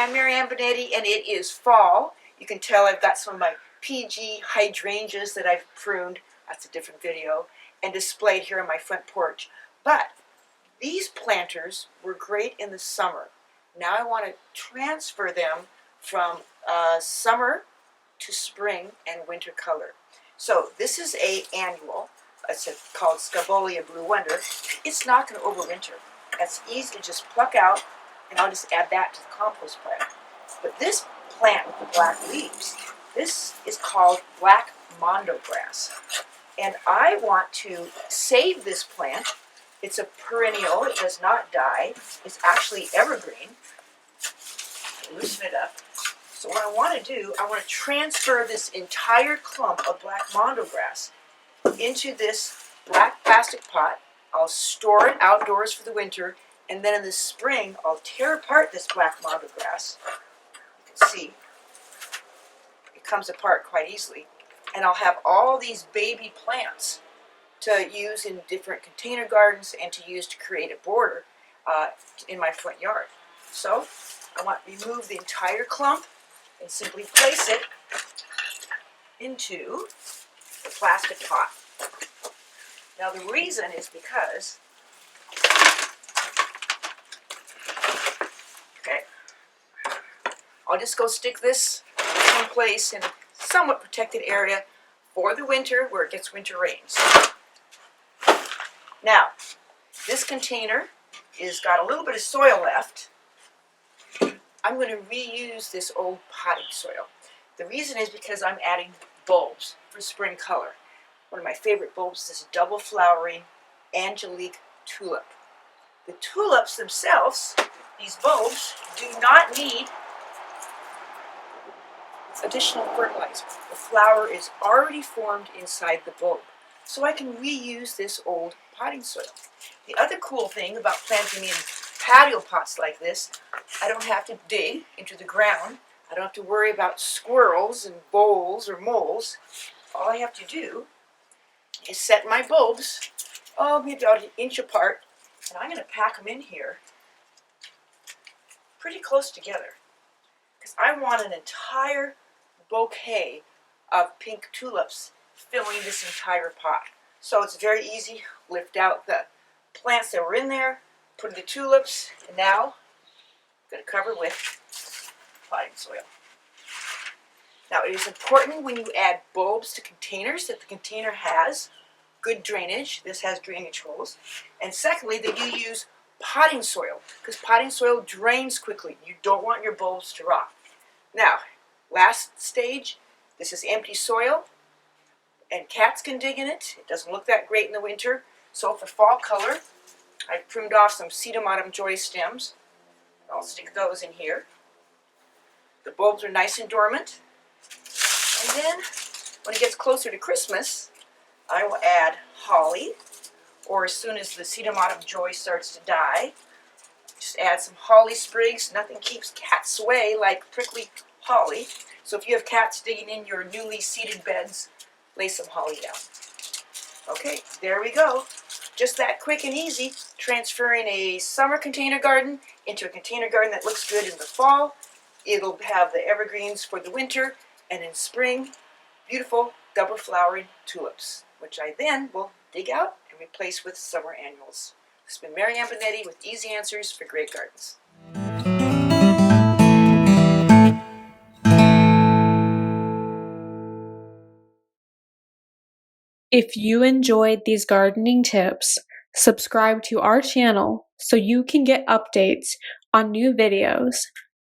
I'm Marianne Binetti, and it is fall. You can tell I've got some of my PG hydrangeas that I've pruned. That's a different video. And displayed here on my front porch. But these planters were great in the summer. Now I want to transfer them from summer to spring and winter color. So this is a annual. It's called Scabolia Blue Wonder. It's not going to overwinter. That's easy to just pluck out, and I'll just add that to the compost pile. But this plant with the black leaves, this is called black mondo grass. And I want to save this plant. It's a perennial, it does not die. It's actually evergreen. Loosen it up. So what I want to do, I want to transfer this entire clump of black mondo grass into this black plastic pot. I'll store it outdoors for the winter, and then in the spring I'll tear apart this black mondo grass. You can see it comes apart quite easily, and I'll have all these baby plants to use in different container gardens and to use to create a border in my front yard. So I want to remove the entire clump and simply place it into the plastic pot. Now the reason is because, I'll just go stick this someplace in a somewhat protected area for the winter where it gets winter rains. Now, this container is got a little bit of soil left. I'm going to reuse this old potting soil. The reason is because I'm adding bulbs for spring color. One of my favorite bulbs is a double flowering Angelique tulip. The tulips themselves, these bulbs, do not need additional fertilizer. The flower is already formed inside the bulb. So I can reuse this old potting soil. The other cool thing about planting in patio pots like this, I don't have to dig into the ground. I don't have to worry about squirrels and voles or moles. All I have to do is set my bulbs, maybe about an inch apart, and I'm going to pack them in here pretty close together because I want an entire bouquet of pink tulips filling this entire pot. So it's very easy. Lift out the plants that were in there, put in the tulips, and now I'm going to cover with potting soil. Now it is important when you add bulbs to containers that the container has good drainage. This has drainage holes. And secondly, that you use potting soil because potting soil drains quickly. You don't want your bulbs to rot. Now, last stage, this is empty soil and cats can dig in it. It doesn't look that great in the winter. So for fall color, I've pruned off some sedum autumn joy stems. I'll stick those in here. The bulbs are nice and dormant. And then, when it gets closer to Christmas, I will add holly, or as soon as the sedum autumn joy starts to die, just add some holly sprigs. Nothing keeps cats away like prickly holly. So if you have cats digging in your newly seeded beds, lay some holly down. Okay, there we go. Just that quick and easy, transferring a summer container garden into a container garden that looks good in the fall. It'll have the evergreens for the winter, and in spring, beautiful double flowering tulips, which I then will dig out and replace with summer annuals. This has been Marianne Binetti with Easy Answers for Great Gardens. If you enjoyed these gardening tips, subscribe to our channel so you can get updates on new videos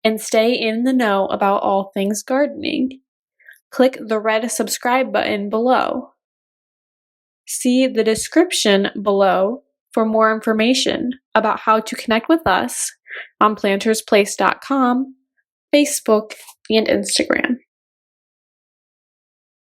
and stay in the know about all things gardening. Click the red subscribe button below. See the description below for more information about how to connect with us on PlantersPlace.com, Facebook, and Instagram.